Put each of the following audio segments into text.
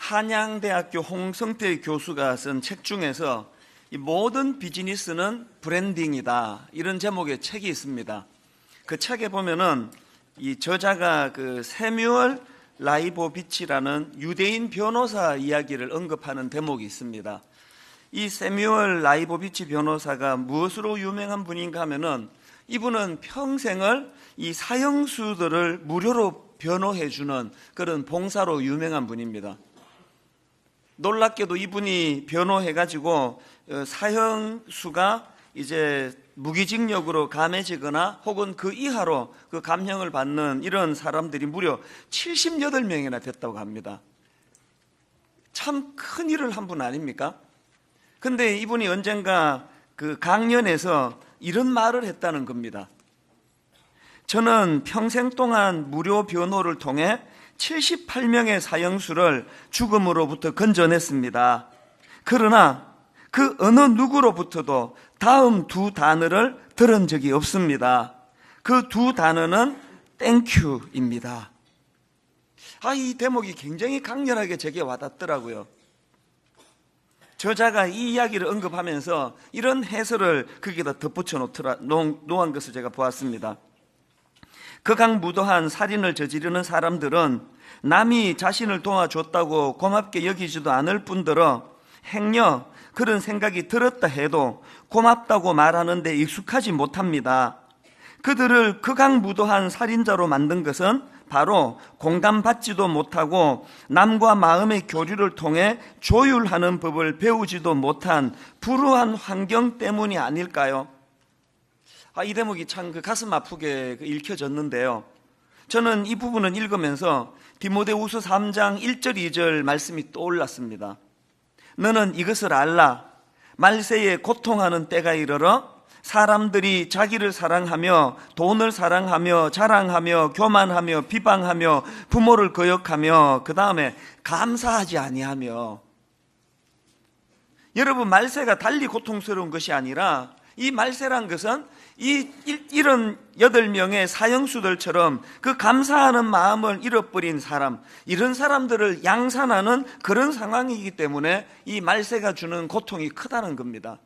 한양대학교 홍성태 교수가 쓴 책 중에서 이 모든 비즈니스는 브랜딩이다, 이런 제목의 책이 있습니다. 그 책에 보면은 이 저자가 그 세뮤얼 라이보비치라는 유대인 변호사 이야기를 언급하는 대목이 있습니다. 이 세뮤얼 라이보비치 변호사가 무엇으로 유명한 분인가 하면은 이분은 평생을 이 사형수들을 무료로 변호해주는 그런 봉사로 유명한 분입니다. 놀랍게도 이분이 변호해가지고 사형수가 이제 무기징역으로 감해지거나 혹은 그 이하로 그 감형을 받는 이런 사람들이 무려 78명이나 됐다고 합니다. 참 큰 일을 한 분 아닙니까? 근데 이분이 언젠가 그 강연에서 이런 말을 했다는 겁니다. 저는 평생 동안 무료 변호를 통해 78명의 사형수를 죽음으로부터 건져냈습니다. 그러나 그 어느 누구로부터도 다음 두 단어를 들은 적이 없습니다. 그 두 단어는 땡큐입니다. 이 대목이 굉장히 강렬하게 제게 와닿더라고요. 저자가 이 이야기를 언급하면서 이런 해설을 거기다 덧붙여 놓은 것을 제가 보았습니다. 극악무도한 살인을 저지르는 사람들은 남이 자신을 도와줬다고 고맙게 여기지도 않을 뿐더러 행여 그런 생각이 들었다 해도 고맙다고 말하는 데 익숙하지 못합니다. 그들을 극악무도한 살인자로 만든 것은 바로 공감받지도 못하고 남과 마음의 교류를 통해 조율하는 법을 배우지도 못한 불우한 환경 때문이 아닐까요? 이 대목이 참 가슴 아프게 읽혀졌는데요. 저는 이 부분을 읽으면서 디모데후서 3장 1절 2절 말씀이 떠올랐습니다. 너는 이것을 알라. 말세에 고통하는 때가 이르러 사람들이 자기를 사랑하며 돈을 사랑하며 자랑하며 교만하며 비방하며 부모를 거역하며 그 다음에 감사하지 아니하며. 여러분, 말세가 달리 고통스러운 것이 아니라 이 말세란 것은 이 78명의 사형수들처럼 그 감사하는 마음을 잃어버린 사람, 이런 사람들을 양산하는 그런 상황이기 때문에 이 말세가 주는 고통이 크다는 겁니다.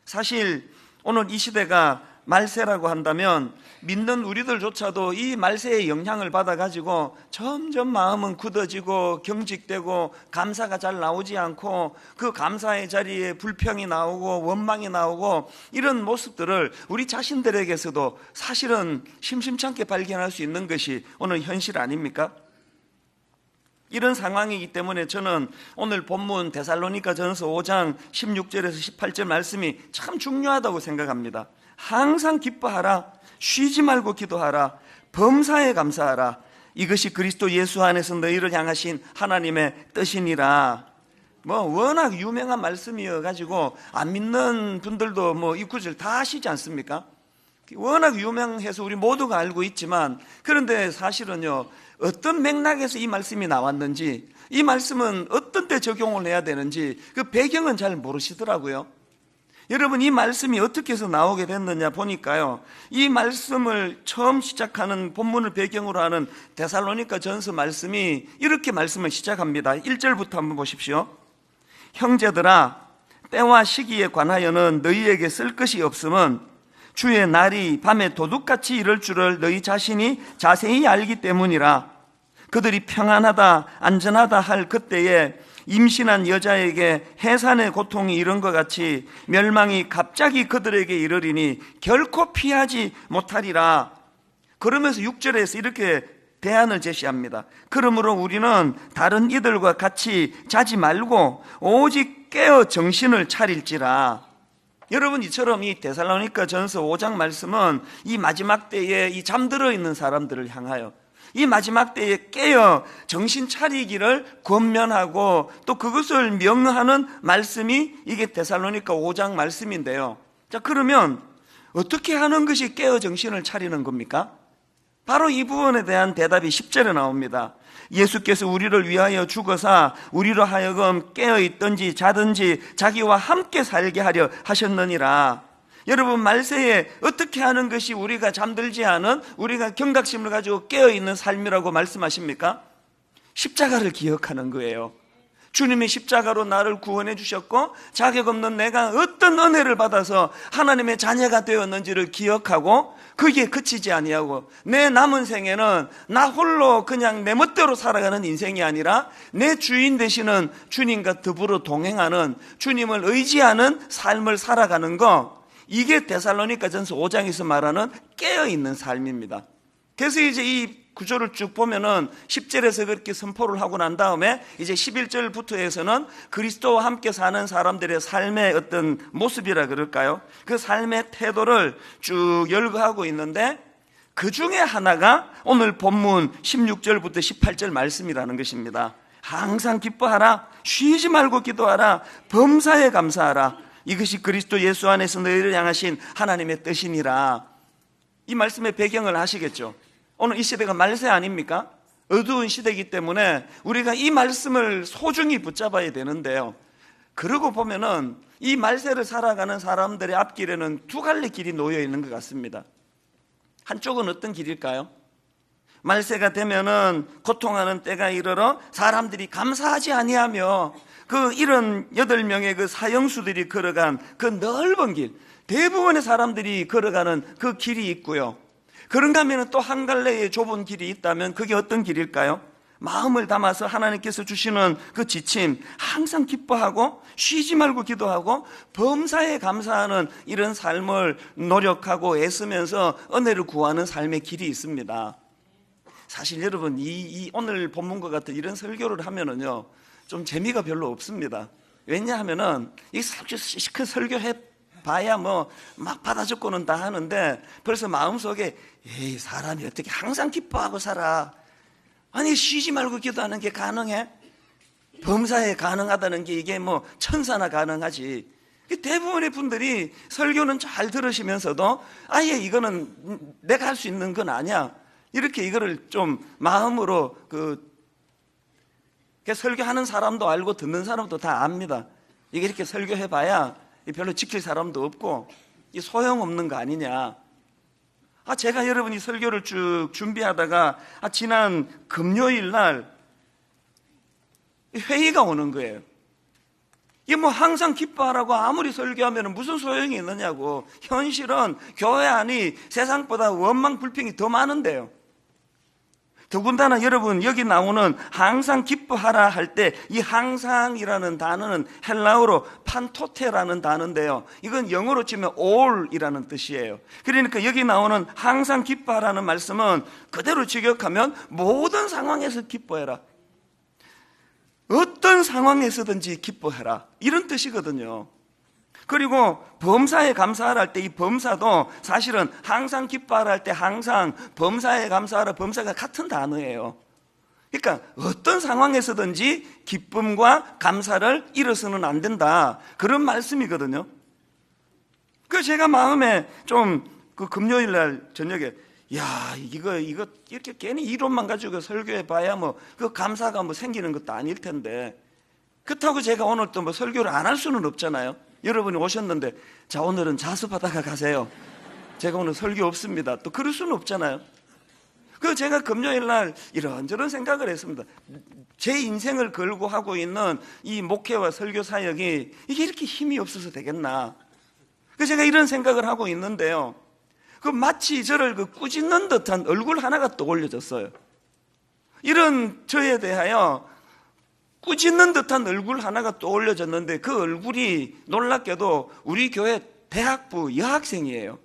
사실 오늘 이 시대가 말세라고 한다면 믿는 우리들조차도 이 말세의 영향을 받아가지고 점점 마음은 굳어지고 경직되고 감사가 잘 나오지 않고 그 감사의 자리에 불평이 나오고 원망이 나오고 이런 모습들을 우리 자신들에게서도 사실은 심심찮게 발견할 수 있는 것이 오늘 현실 아닙니까? 이런 상황이기 때문에 저는 오늘 본문 데살로니가전서 5장 16절에서 18절 말씀이 참 중요하다고 생각합니다. 항상 기뻐하라, 쉬지 말고 기도하라, 범사에 감사하라. 이것이 그리스도 예수 안에서 너희를 향하신 하나님의 뜻이니라. 워낙 유명한 말씀이어가지고 안 믿는 분들도 이 구절 다 아시지 않습니까? 워낙 유명해서 우리 모두가 알고 있지만, 그런데 사실은요, 어떤 맥락에서 이 말씀이 나왔는지, 이 말씀은 어떤 때 적용을 해야 되는지 그 배경은 잘 모르시더라고요. 여러분, 이 말씀이 어떻게 해서 나오게 됐느냐 보니까요, 이 말씀을 처음 시작하는 본문을 배경으로 하는 데살로니가 전서 말씀이 이렇게 말씀을 시작합니다. 1절부터 한번 보십시오. 형제들아, 때와 시기에 관하여는 너희에게 쓸 것이 없음은 주의 날이 밤에 도둑같이 이를 줄을 너희 자신이 자세히 알기 때문이라. 그들이 평안하다 안전하다 할 그때에 임신한 여자에게 해산의 고통이 이른 것 같이 멸망이 갑자기 그들에게 이르리니 결코 피하지 못하리라. 그러면서 6절에서 이렇게 대안을 제시합니다. 그러므로 우리는 다른 이들과 같이 자지 말고 오직 깨어 정신을 차릴지라. 여러분, 이처럼 이 데살로니가 전서 5장 말씀은 이 마지막 때에 이 잠들어 있는 사람들을 향하여 이 마지막 때에 깨어 정신 차리기를 권면하고 또 그것을 명하는 말씀이 이게 데살로니가 5장 말씀인데요. 자, 그러면 어떻게 하는 것이 깨어 정신을 차리는 겁니까? 바로 이 부분에 대한 대답이 10절에 나옵니다. 예수께서 우리를 위하여 죽어사 우리로 하여금 깨어있든지 자든지 자기와 함께 살게 하려 하셨느니라. 여러분, 말세에 어떻게 하는 것이 우리가 잠들지 않은, 우리가 경각심을 가지고 깨어있는 삶이라고 말씀하십니까? 십자가를 기억하는 거예요. 주님이 십자가로 나를 구원해 주셨고 자격 없는 내가 어떤 은혜를 받아서 하나님의 자녀가 되었는지를 기억하고 거기에 그치지 아니하고 내 남은 생에는 나 홀로 그냥 내 멋대로 살아가는 인생이 아니라 내 주인 되시는 주님과 더불어 동행하는 주님을 의지하는 삶을 살아가는 거, 이게 데살로니가전서 5장에서 말하는 깨어있는 삶입니다. 그래서 이제 이 구조를 쭉 보면은 10절에서 그렇게 선포를 하고 난 다음에 이제 11절부터 해서는 그리스도와 함께 사는 사람들의 삶의 어떤 모습이라 그럴까요? 그 삶의 태도를 쭉 열거하고 있는데 그 중에 하나가 오늘 본문 16절부터 18절 말씀이라는 것입니다. 항상 기뻐하라, 쉬지 말고 기도하라, 범사에 감사하라. 이것이 그리스도 예수 안에서 너희를 향하신 하나님의 뜻이니라. 이 말씀의 배경을 아시겠죠? 오늘 이 시대가 말세 아닙니까? 어두운 시대이기 때문에 우리가 이 말씀을 소중히 붙잡아야 되는데요. 그러고 보면은 이 말세를 살아가는 사람들의 앞길에는 두 갈래 길이 놓여 있는 것 같습니다. 한쪽은 어떤 길일까요? 말세가 되면은 고통하는 때가 이르러 사람들이 감사하지 아니하며 그 78명의 그 사형수들이 걸어간 그 넓은 길, 대부분의 사람들이 걸어가는 그 길이 있고요. 그런가 하면 또 한 갈래의 좁은 길이 있다면 그게 어떤 길일까요? 마음을 담아서 하나님께서 주시는 그 지침, 항상 기뻐하고 쉬지 말고 기도하고 범사에 감사하는 이런 삶을 노력하고 애쓰면서 은혜를 구하는 삶의 길이 있습니다. 사실 여러분 이 오늘 본문과 같은 이런 설교를 하면은요 좀 재미가 별로 없습니다. 왜냐하면은 이 시큰 설교해 봐야 뭐 막 받아 적고는 다 하는데 벌써 마음속에 에이 사람이 어떻게 항상 기뻐하고 살아? 아니 쉬지 말고 기도하는 게 가능해? 범사에 가능하다는 게 이게 뭐 천사나 가능하지. 대부분의 분들이 설교는 잘 들으시면서도 아예 이거는 내가 할 수 있는 건 아니야, 이렇게 이거를 좀 마음으로 설교하는 사람도 알고 듣는 사람도 다 압니다. 이게 이렇게 설교해봐야 별로 지킬 사람도 없고 소용없는 거 아니냐. 제가 여러분이 설교를 쭉 준비하다가 지난 금요일 날 회의가 오는 거예요. 이게 뭐 항상 기뻐하라고 아무리 설교하면 무슨 소용이 있느냐고. 현실은 교회 안이 세상보다 원망 불평이 더 많은데요. 더군다나 여러분 여기 나오는 항상 기뻐하라 할 때 이 항상이라는 단어는 헬라어로 판토테라는 단어인데요, 이건 영어로 치면 all이라는 뜻이에요. 그러니까 여기 나오는 항상 기뻐하라는 말씀은 그대로 직역하면 모든 상황에서 기뻐해라, 어떤 상황에서든지 기뻐해라, 이런 뜻이거든요. 그리고 범사에 감사하라 할 때 이 범사도 사실은 항상 기뻐하라 할 때 항상, 범사에 감사하라, 범사가 같은 단어예요. 그러니까 어떤 상황에서든지 기쁨과 감사를 잃어서는 안 된다, 그런 말씀이거든요. 그 제가 마음에 좀 그 금요일 날 저녁에 이거 이렇게 괜히 이론만 가지고 설교해 봐야 뭐 그 감사가 뭐 생기는 것도 아닐 텐데, 그렇다고 제가 오늘 또 뭐 설교를 안 할 수는 없잖아요. 여러분이 오셨는데 자 오늘은 자수받아가 가세요, 제가 오늘 설교 없습니다, 또 그럴 수는 없잖아요. 그 제가 금요일 날 이런저런 생각을 했습니다. 제 인생을 걸고 하고 있는 이 목회와 설교 사역이 이게 이렇게 힘이 없어서 되겠나. 그래서 제가 이런 생각을 하고 있는데요, 그 마치 저를 꾸짖는 듯한 얼굴 하나가 떠올려졌어요. 이런 저에 대하여 꾸짖는 듯한 얼굴 하나가 떠올려졌는데 그 얼굴이 놀랍게도 우리 교회 대학부 여학생이에요.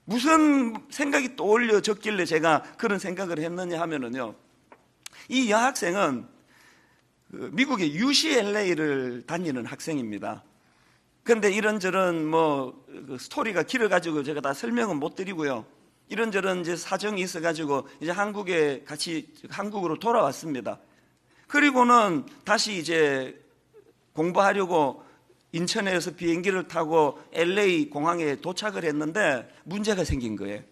무슨 생각이 떠올려졌길래 제가 그런 생각을 했느냐 하면은요, 이 여학생은 미국의 UCLA를 다니는 학생입니다. 그런데 이런저런 스토리가 길어가지고 제가 다 설명은 못 드리고요, 이런저런 이제 사정이 있어가지고 이제 한국으로 돌아왔습니다. 그리고는 다시 이제 공부하려고 인천에서 비행기를 타고 LA 공항에 도착을 했는데 문제가 생긴 거예요.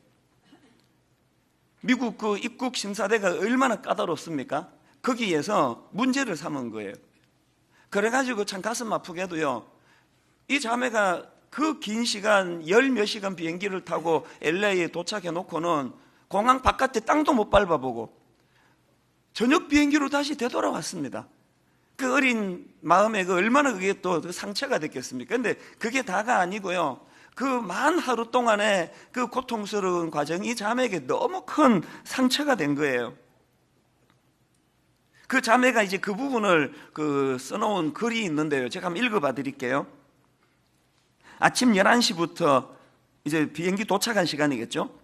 미국 그 입국 심사대가 얼마나 까다롭습니까? 거기에서 문제를 삼은 거예요. 그래가지고 참 가슴 아프게도요, 이 자매가 그 긴 시간 10몇 시간 비행기를 타고 LA에 도착해 놓고는 공항 바깥에 땅도 못 밟아보고 저녁 비행기로 다시 되돌아왔습니다. 그 어린 마음에 얼마나 그게 또 상처가 됐겠습니까? 근데 그게 다가 아니고요. 그 만 하루 동안의 그 고통스러운 과정이 이 자매에게 너무 큰 상처가 된 거예요. 그 자매가 이제 그 부분을 써놓은 글이 있는데요. 제가 한번 읽어봐 드릴게요. 아침 11시부터 이제 비행기 도착한 시간이겠죠?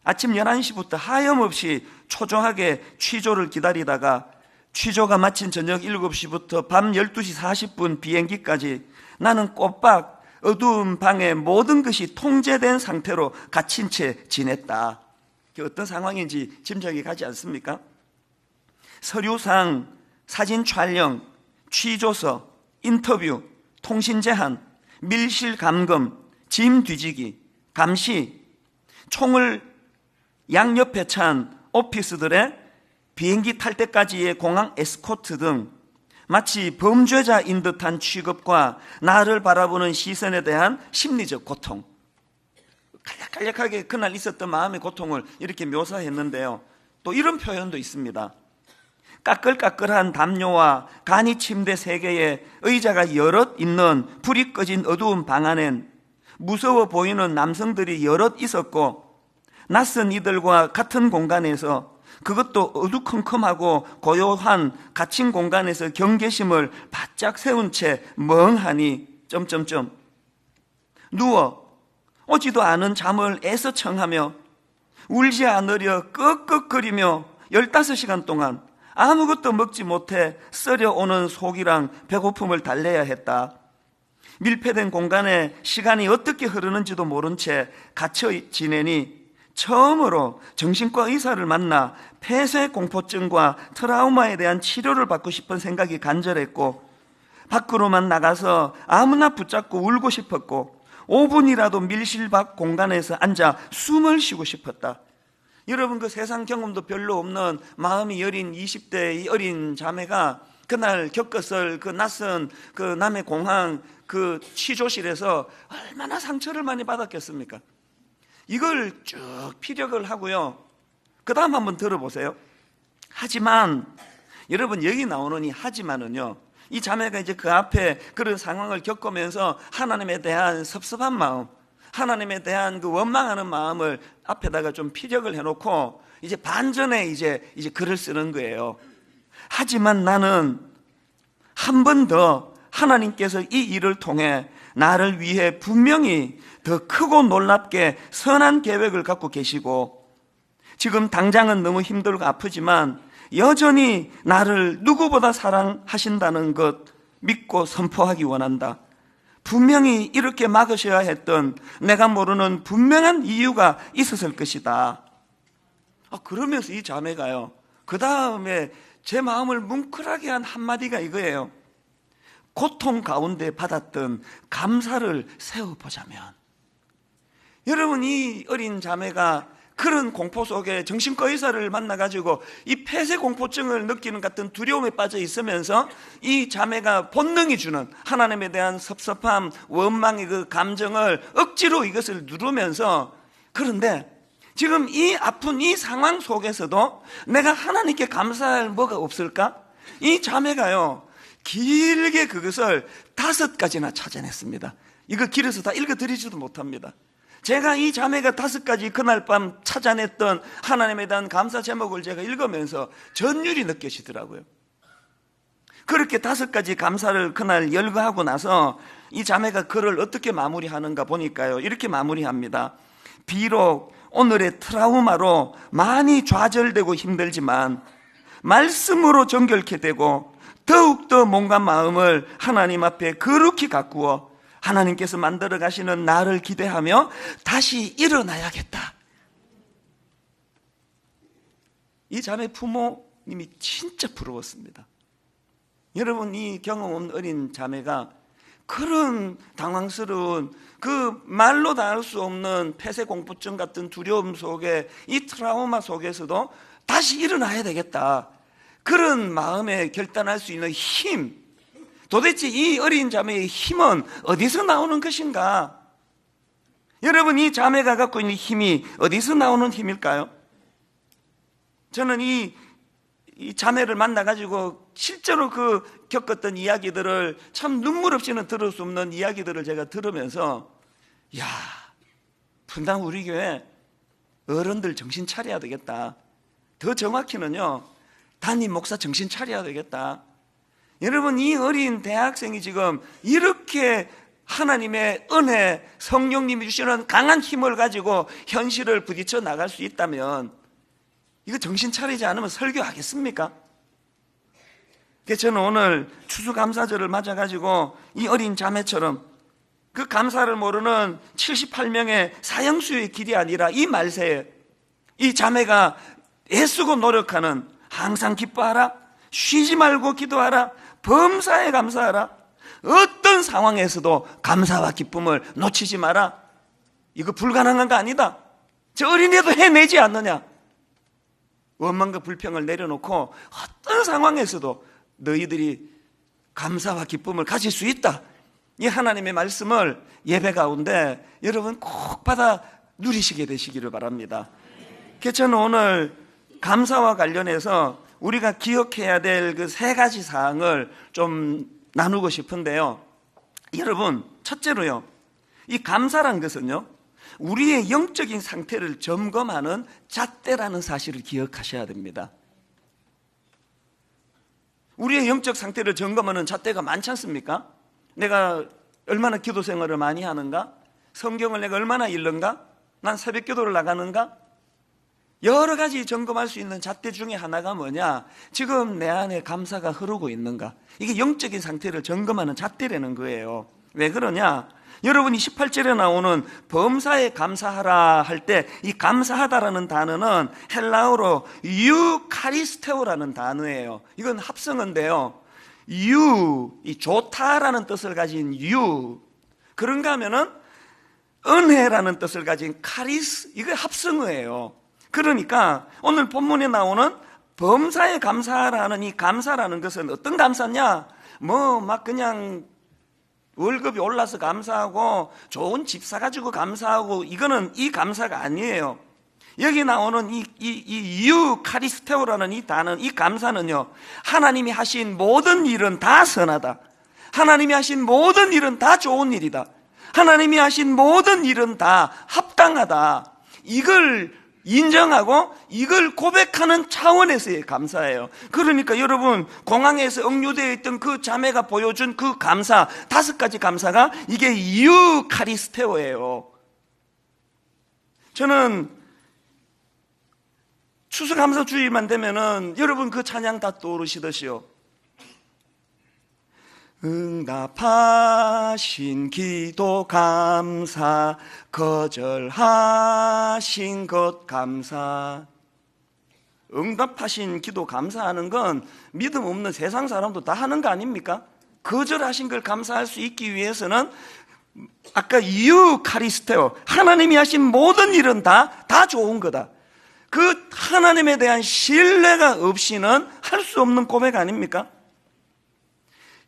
아침 11시부터 하염없이 초조하게 취조를 기다리다가 취조가 마친 저녁 7시부터 밤 12시 40분 비행기까지 나는 꼬박 어두운 방에 모든 것이 통제된 상태로 갇힌 채 지냈다. 어떤 상황인지 짐작이 가지 않습니까? 서류상, 사진 촬영, 취조서, 인터뷰, 통신 제한, 밀실 감금, 짐 뒤지기, 감시, 총을 양옆에 찬 오피스들의 비행기 탈 때까지의 공항 에스코트 등 마치 범죄자인 듯한 취급과 나를 바라보는 시선에 대한 심리적 고통, 간략간략하게 그날 있었던 마음의 고통을 이렇게 묘사했는데요. 또 이런 표현도 있습니다. 까끌까끌한 담요와 간이 침대 3개에 의자가 여럿 있는 불이 꺼진 어두운 방 안엔 무서워 보이는 남성들이 여럿 있었고, 낯선 이들과 같은 공간에서, 그것도 어두컴컴하고 고요한 갇힌 공간에서 경계심을 바짝 세운 채 멍하니 누워 오지도 않은 잠을 애써 청하며 울지 않으려 끄끄거리며 15시간 동안 아무것도 먹지 못해 썰려오는 속이랑 배고픔을 달래야 했다. 밀폐된 공간에 시간이 어떻게 흐르는지도 모른 채 갇혀 지내니 처음으로 정신과 의사를 만나 폐쇄 공포증과 트라우마에 대한 치료를 받고 싶은 생각이 간절했고, 밖으로만 나가서 아무나 붙잡고 울고 싶었고, 5분이라도 밀실 밖 공간에서 앉아 숨을 쉬고 싶었다. 여러분, 그 세상 경험도 별로 없는 마음이 여린 20대의 어린 자매가 그날 겪었을 그 낯선 그 남해 공항 그 취조실에서 얼마나 상처를 많이 받았겠습니까? 이걸 쭉 피력을 하고요. 그 다음 한번 들어보세요. 하지만, 여러분, 여기 나오는 이 하지만은요, 이 자매가 이제 그 앞에 그런 상황을 겪으면서 하나님에 대한 섭섭한 마음, 하나님에 대한 그 원망하는 마음을 앞에다가 좀 피력을 해놓고 이제 반전에 이제 글을 쓰는 거예요. 하지만 나는 한 번 더 하나님께서 이 일을 통해 나를 위해 분명히 더 크고 놀랍게 선한 계획을 갖고 계시고, 지금 당장은 너무 힘들고 아프지만 여전히 나를 누구보다 사랑하신다는 것 믿고 선포하기 원한다. 분명히 이렇게 막으셔야 했던 내가 모르는 분명한 이유가 있었을 것이다. 그러면서 이 자매가요, 그 다음에 제 마음을 뭉클하게 한 한마디가 이거예요. 고통 가운데 받았던 감사를 세워보자면. 여러분, 이 어린 자매가 그런 공포 속에 정신과 의사를 만나가지고 이 폐쇄 공포증을 느끼는 같은 두려움에 빠져 있으면서 이 자매가 본능이 주는 하나님에 대한 섭섭함, 원망의 그 감정을 억지로 이것을 누르면서, 그런데 지금 이 아픈 이 상황 속에서도 내가 하나님께 감사할 뭐가 없을까? 이 자매가요, 길게 그것을 5가지나 찾아냈습니다. 이거 길어서 다 읽어드리지도 못합니다. 제가 이 자매가 5가지 그날 밤 찾아냈던 하나님에 대한 감사 제목을 제가 읽으면서 전율이 느껴지더라고요. 그렇게 5가지 감사를 그날 열거하고 나서 이 자매가 글을 어떻게 마무리하는가 보니까요, 이렇게 마무리합니다. 비록 오늘의 트라우마로 많이 좌절되고 힘들지만 말씀으로 정결케 되고 더욱더 몸과 마음을 하나님 앞에 거룩히 가꾸어 하나님께서 만들어 가시는 나를 기대하며 다시 일어나야겠다. 이 자매 부모님이 진짜 부러웠습니다. 여러분, 이 경험 없는 어린 자매가 그런 당황스러운 그 말로 다 할 수 없는 폐쇄 공포증 같은 두려움 속에, 이 트라우마 속에서도 다시 일어나야 되겠다, 그런 마음에 결단할 수 있는 힘, 도대체 이 어린 자매의 힘은 어디서 나오는 것인가? 여러분, 이 자매가 갖고 있는 힘이 어디서 나오는 힘일까요? 저는 이 이 자매를 만나가지고 실제로 그 겪었던 이야기들을 참 눈물 없이는 들을 수 없는 이야기들을 제가 들으면서, 야, 분당 우리 교회 어른들 정신 차려야 되겠다. 더 정확히는요, 담임 목사 정신 차려야 되겠다. 여러분, 이 어린 대학생이 지금 이렇게 하나님의 은혜, 성령님이 주시는 강한 힘을 가지고 현실을 부딪혀 나갈 수 있다면 이거 정신 차리지 않으면 설교하겠습니까? 그래서 저는 오늘 추수감사절을 맞아가지고 이 어린 자매처럼 그 감사를 모르는 78명의 사형수의 길이 아니라 이 말세에 이 자매가 애쓰고 노력하는, 항상 기뻐하라, 쉬지 말고 기도하라, 범사에 감사하라, 어떤 상황에서도 감사와 기쁨을 놓치지 마라. 이거 불가능한 거 아니다. 저 어린애도 해내지 않느냐. 원망과 불평을 내려놓고 어떤 상황에서도 너희들이 감사와 기쁨을 가질 수 있다. 이 하나님의 말씀을 예배 가운데 여러분 꼭 받아 누리시게 되시기를 바랍니다. 그래서 저는 오늘 감사와 관련해서 우리가 기억해야 될 그 세 가지 사항을 좀 나누고 싶은데요. 여러분, 첫째로요, 이 감사란 것은요, 우리의 영적인 상태를 점검하는 잣대라는 사실을 기억하셔야 됩니다. 우리의 영적 상태를 점검하는 잣대가 많지 않습니까? 내가 얼마나 기도 생활을 많이 하는가? 성경을 내가 얼마나 읽는가? 난 새벽 기도를 나가는가? 여러 가지 점검할 수 있는 잣대 중에 하나가 뭐냐? 지금 내 안에 감사가 흐르고 있는가? 이게 영적인 상태를 점검하는 잣대라는 거예요. 왜 그러냐? 여러분이 18절에 나오는 범사에 감사하라 할 때 이 감사하다라는 단어는 헬라어로 유카리스테오라는 단어예요. 이건 합성어인데요. 이 좋다라는 뜻을 가진 그런가 하면은 은혜라는 뜻을 가진 카리스, 이거 합성어예요. 그러니까 오늘 본문에 나오는 범사에 감사하라는 이 감사라는 것은 어떤 감사냐? 막 그냥 월급이 올라서 감사하고 좋은 집 사가지고 감사하고, 이거는 이 감사가 아니에요. 여기 나오는 이 유카리스테오라는 이 단어, 이 감사는요, 하나님이 하신 모든 일은 다 선하다, 하나님이 하신 모든 일은 다 좋은 일이다, 하나님이 하신 모든 일은 다 합당하다, 이걸 인정하고 이걸 고백하는 차원에서의 감사예요. 그러니까 여러분, 공항에서 억류되어 있던 그 자매가 보여준 그 감사, 5가지 감사가 이게 유카리스테오예요. 저는 추수감사 주일만 되면은 여러분 그 찬양 다 떠오르시듯이요, 응답하신 기도 감사, 거절하신 것 감사. 응답하신 기도 감사하는 건 믿음 없는 세상 사람도 다 하는 거 아닙니까? 거절하신 걸 감사할 수 있기 위해서는 아까 유카리스테오, 하나님이 하신 모든 일은 다 좋은 거다, 그 하나님에 대한 신뢰가 없이는 할 수 없는 고백 아닙니까?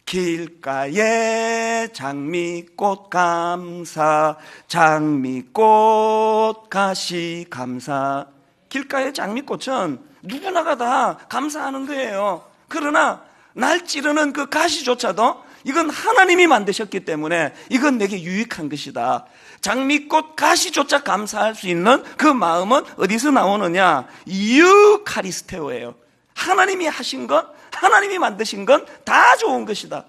길가에 장미꽃 감사, 장미꽃 가시 감사. 길가의 장미꽃은 누구나가 다 감사하는 거예요. 그러나 날 찌르는 그 가시조차도 이건 하나님이 만드셨기 때문에 이건 내게 유익한 것이다. 장미꽃 가시조차 감사할 수 있는 그 마음은 어디서 나오느냐? 유카리스테오예요. 하나님이 하신 것, 하나님이 만드신 건 다 좋은 것이다.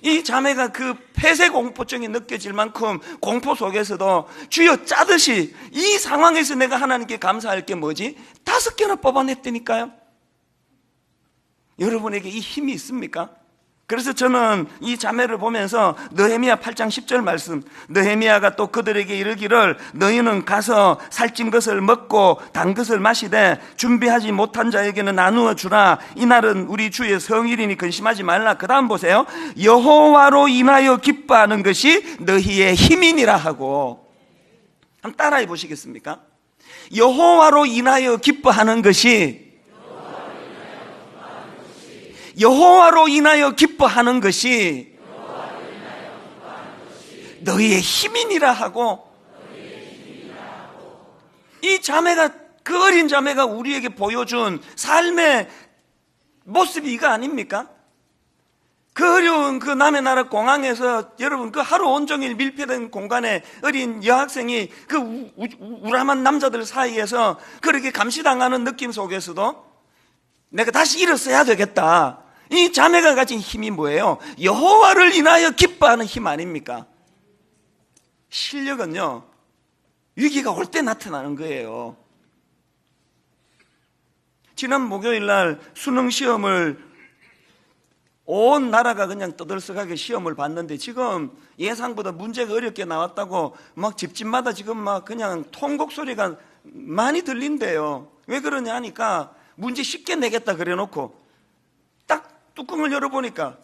이 자매가 그 폐쇄 공포증이 느껴질 만큼 공포 속에서도 주여 짜듯이 이 상황에서 내가 하나님께 감사할 게 뭐지? 5개나 뽑아냈다니까요. 여러분에게 이 힘이 있습니까? 그래서 저는 이 자매를 보면서 느헤미야 8장 10절 말씀, 느헤미야가 또 그들에게 이르기를 너희는 가서 살찐 것을 먹고 단 것을 마시되 준비하지 못한 자에게는 나누어 주라. 이날은 우리 주의 성일이니 근심하지 말라. 그 다음 보세요. 여호와로 인하여 기뻐하는 것이 너희의 힘이니라 하고. 한번 따라해 보시겠습니까? 여호와로 인하여 기뻐하는 것이, 여호와로 인하여 기뻐하는 것이 너희의 힘이니라 하고. 이 자매가, 그 어린 자매가 우리에게 보여준 삶의 모습이 이거 아닙니까? 그 어려운 그 남의 나라 공항에서 여러분 그 하루 온종일 밀폐된 공간에 어린 여학생이 그 우람한 남자들 사이에서 그렇게 감시당하는 느낌 속에서도 내가 다시 일어서야 되겠다. 이 자매가 가진 힘이 뭐예요? 여호와를 인하여 기뻐하는 힘 아닙니까? 실력은요, 위기가 올 때 나타나는 거예요. 지난 목요일 날 수능 시험을 온 나라가 그냥 떠들썩하게 시험을 봤는데 지금 예상보다 문제가 어렵게 나왔다고 막 집집마다 지금 막 그냥 통곡 소리가 많이 들린대요. 왜 그러냐 하니까 문제 쉽게 내겠다 그래 놓고 딱 뚜껑을 열어보니까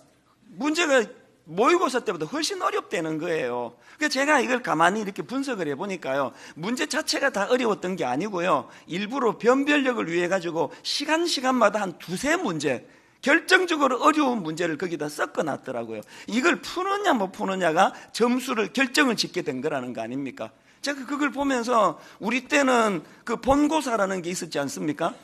문제가 모의고사 때보다 훨씬 어렵다는 거예요. 그래서 제가 이걸 가만히 이렇게 분석을 해보니까요, 문제 자체가 다 어려웠던 게 아니고요, 일부러 변별력을 위해 가지고 시간마다 한 두세 문제, 결정적으로 어려운 문제를 거기다 섞어놨더라고요. 이걸 푸느냐 못 푸느냐가 점수를 결정을 짓게 된 거라는 거 아닙니까? 제가 그걸 보면서 우리 때는 그 본고사라는 게 있었지 않습니까?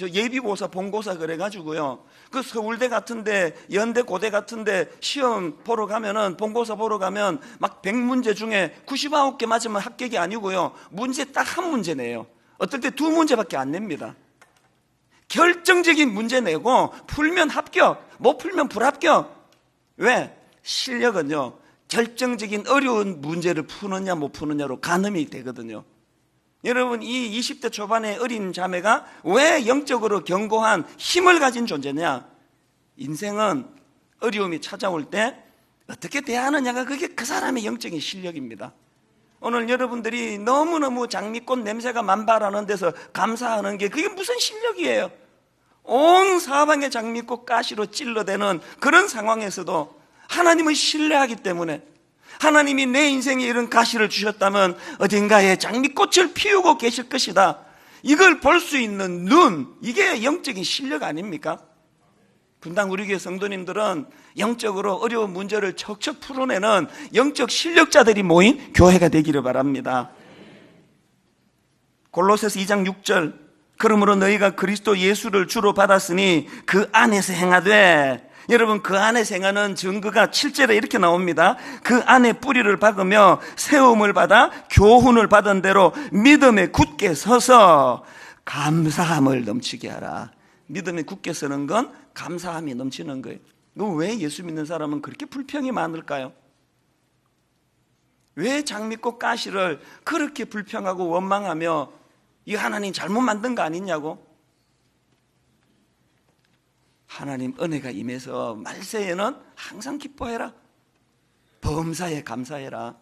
예비고사, 본고사 그래가지고요, 그 서울대 같은데, 연대, 고대 같은데 시험 보러 가면은, 본고사 보러 가면 막 100문제 중에 99개 맞으면 합격이 아니고요, 문제 딱 한 문제 내요. 어떨 때 2문제밖에 안 냅니다. 결정적인 문제 내고 풀면 합격, 못 풀면 불합격. 왜? 실력은요, 결정적인 어려운 문제를 푸느냐 못 푸느냐로 가늠이 되거든요. 여러분, 이 20대 초반의 어린 자매가 왜 영적으로 견고한 힘을 가진 존재냐? 인생은 어려움이 찾아올 때 어떻게 대하느냐가 그게 그 사람의 영적인 실력입니다. 오늘 여러분들이 너무너무 장미꽃 냄새가 만발하는 데서 감사하는 게 그게 무슨 실력이에요? 온 사방에 장미꽃 가시로 찔러대는 그런 상황에서도 하나님을 신뢰하기 때문에, 하나님이 내 인생에 이런 가시를 주셨다면 어딘가에 장미꽃을 피우고 계실 것이다, 이걸 볼 수 있는 눈, 이게 영적인 실력 아닙니까? 분당 우리 교회 성도님들은 영적으로 어려운 문제를 척척 풀어내는 영적 실력자들이 모인 교회가 되기를 바랍니다. 골로새서 2장 6절, 그러므로 너희가 그리스도 예수를 주로 받았으니 그 안에서 행하되, 여러분 그 안에서 행하는 증거가 7절에 이렇게 나옵니다. 그 안에 뿌리를 박으며 세움을 받아 교훈을 받은 대로 믿음에 굳게 서서 감사함을 넘치게 하라. 믿음에 굳게 서는 건 감사함이 넘치는 거예요. 왜 예수 믿는 사람은 그렇게 불평이 많을까요? 왜 장미꽃 가시를 그렇게 불평하고 원망하며 이 하나님 잘못 만든 거 아니냐고? 하나님 은혜가 임해서 말세에는 항상 기뻐해라, 범사에 감사해라.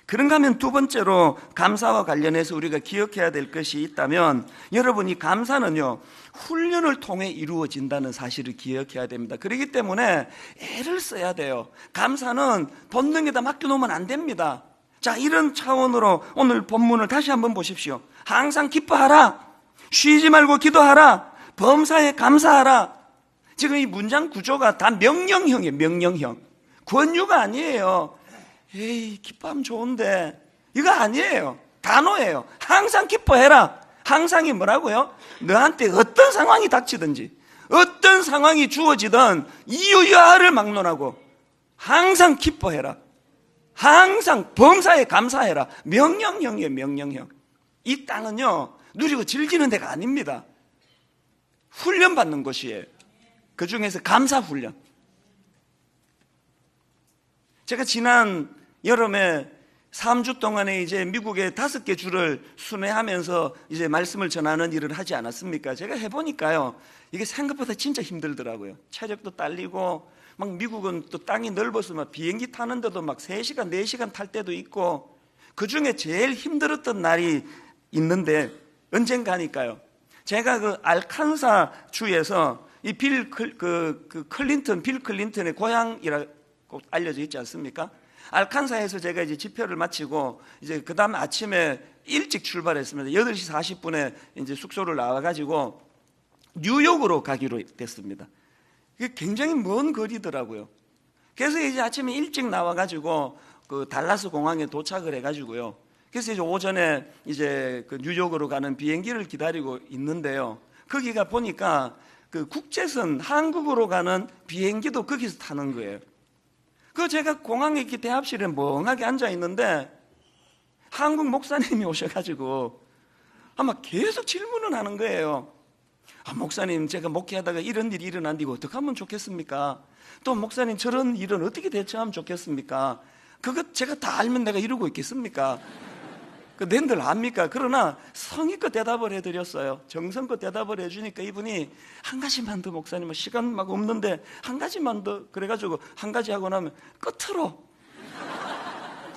그런가 하면 두 번째로 감사와 관련해서 우리가 기억해야 될 것이 있다면, 여러분 이 감사는요 훈련을 통해 이루어진다는 사실을 기억해야 됩니다. 그렇기 때문에 애를 써야 돼요. 감사는 본능에다 맡겨놓으면 안 됩니다. 자, 이런 차원으로 오늘 본문을 다시 한번 보십시오. 항상 기뻐하라, 쉬지 말고 기도하라, 범사에 감사하라. 지금 이 문장 구조가 다 명령형이에요. 명령형, 권유가 아니에요. 에이 기뻐하면 좋은데, 이거 아니에요. 단어예요. 항상 기뻐해라. 항상이 뭐라고요? 너한테 어떤 상황이 닥치든지, 어떤 상황이 주어지든 이유야를 막론하고 항상 기뻐해라, 항상 범사에 감사해라. 명령형이에요. 명령형. 이 땅은요 누리고 즐기는 데가 아닙니다. 훈련받는 곳이에요. 그 중에서 감사 훈련. 제가 지난 여름에 3주 동안에 이제 미국의 5개 주를 순회하면서 이제 말씀을 전하는 일을 하지 않았습니까? 제가 해보니까요, 이게 생각보다 진짜 힘들더라고요. 체력도 딸리고, 막 미국은 또 땅이 넓어서 막 비행기 타는데도 막 3시간, 4시간 탈 때도 있고, 그 중에 제일 힘들었던 날이 있는데 언젠가니까요. 제가 그 알칸사 주에서 이 빌 클린턴의 고향이라고 알려져 있지 않습니까? 알칸사에서 제가 이제 집회를 마치고 이제 그 다음 아침에 일찍 출발했습니다. 8시 40분에 이제 숙소를 나와가지고 뉴욕으로 가기로 됐습니다. 이게 굉장히 먼 거리더라고요. 그래서 이제 아침에 일찍 나와가지고 그 달라스 공항에 도착을 해가지고요. 그래서 이제 오전에 이제 그 뉴욕으로 가는 비행기를 기다리고 있는데요. 거기가 보니까 그 국제선 한국으로 가는 비행기도 거기서 타는 거예요. 그 제가 공항에 이렇게 대합실에 멍하게 앉아 있는데 한국 목사님이 오셔가지고 아마 계속 질문을 하는 거예요. 목사님, 제가 목회하다가 이런 일이 일어난다고 어떻게 하면 좋겠습니까? 또 목사님, 저런 일은 어떻게 대처하면 좋겠습니까? 그것 제가 다 알면 내가 이러고 있겠습니까? 그 낸들 압니까? 그러나 성의껏 대답을 해드렸어요. 정성껏 대답을 해주니까 이분이 한 가지만 더, 목사님 시간 막 없는데 한 가지만 더, 그래가지고 한 가지 하고 나면 끝으로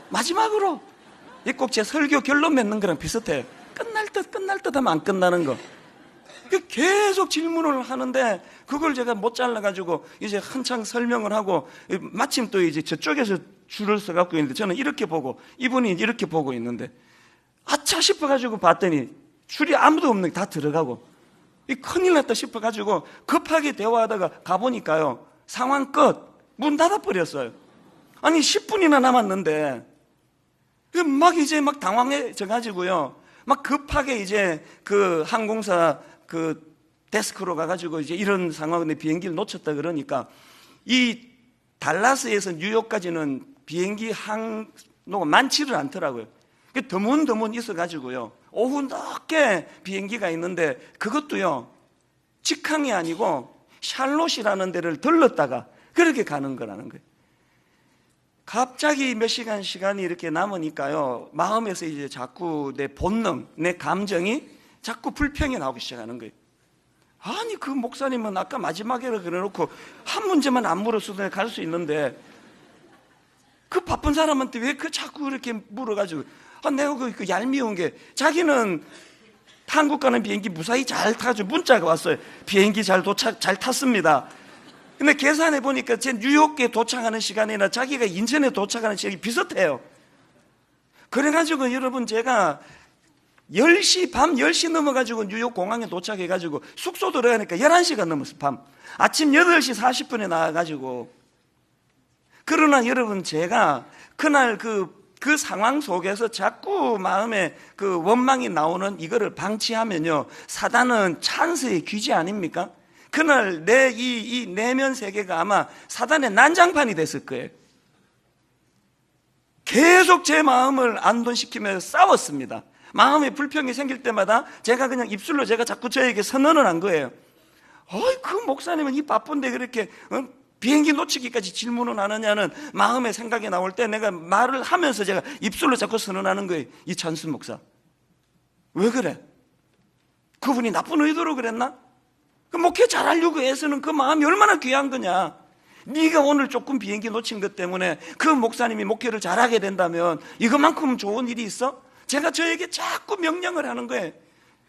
마지막으로, 이 꼭 제 설교 결론 맺는 거랑 비슷해요. 끝날 듯 하면 안 끝나는 거. 계속 질문을 하는데 그걸 제가 못 잘라가지고 이제 한창 설명을 하고, 마침 또 이제 저쪽에서 줄을 서갖고 있는데 저는 이렇게 보고 이분이 이렇게 보고 있는데 아차 싶어가지고 봤더니 줄이 아무도 없는 게 다 들어가고, 큰일 났다 싶어가지고 급하게 대화하다가 가보니까요, 상황 끝, 문 닫아버렸어요. 아니 10분이나 남았는데 막 이제 막 당황해져가지고요, 막 급하게 이제 그 항공사 그 데스크로 가가지고 이제 이런 상황인데 비행기를 놓쳤다 그러니까, 이 달라스에서 뉴욕까지는 비행기 항로가 많지를 않더라고요. 드문드문 있어가지고요, 오후 늦게 비행기가 있는데 그것도요 직항이 아니고 샬롯이라는 데를 들렀다가 그렇게 가는 거라는 거예요. 갑자기 몇 시간이 이렇게 남으니까요, 마음에서 이제 자꾸 내 본능, 내 감정이 자꾸 불평이 나오기 시작하는 거예요. 아니 그 목사님은 아까 마지막에 그래놓고 한 문제만 안 물었어도 갈 수 있는데 그 바쁜 사람한테 왜 그 자꾸 그렇게 물어가지고, 내가 그 얄미운 게, 자기는 한국 가는 비행기 무사히 잘 타가지고 문자가 왔어요. 비행기 잘 탔습니다. 근데 계산해 보니까 제 뉴욕에 도착하는 시간이나 자기가 인천에 도착하는 시간이 비슷해요. 그래가지고 여러분, 제가 밤 10시 넘어가지고 뉴욕 공항에 도착해가지고 숙소 들어가니까 11시가 넘었어요. 밤 아침 8시 40분에 나와가지고. 그러나 여러분, 제가 그날 그 상황 속에서 자꾸 마음에 그 원망이 나오는 이거를 방치하면요, 사단은 찬스의 귀재 아닙니까? 그날 이 내면 세계가 아마 사단의 난장판이 됐을 거예요. 계속 제 마음을 안돈시키면서 싸웠습니다. 마음에 불평이 생길 때마다 제가 그냥 입술로 제가 자꾸 저에게 선언을 한 거예요. 그 목사님은 이 바쁜데 그렇게 비행기 놓치기까지 질문을 하느냐는 마음의 생각이 나올 때 내가 말을 하면서 제가 입술로 자꾸 선언하는 거예요. 이찬수 목사, 왜 그래? 그분이 나쁜 의도로 그랬나? 그 목회 잘하려고 애쓰는 그 마음이 얼마나 귀한 거냐. 네가 오늘 조금 비행기 놓친 것 때문에 그 목사님이 목회를 잘하게 된다면 이것만큼 좋은 일이 있어? 제가 저에게 자꾸 명령을 하는 거예요.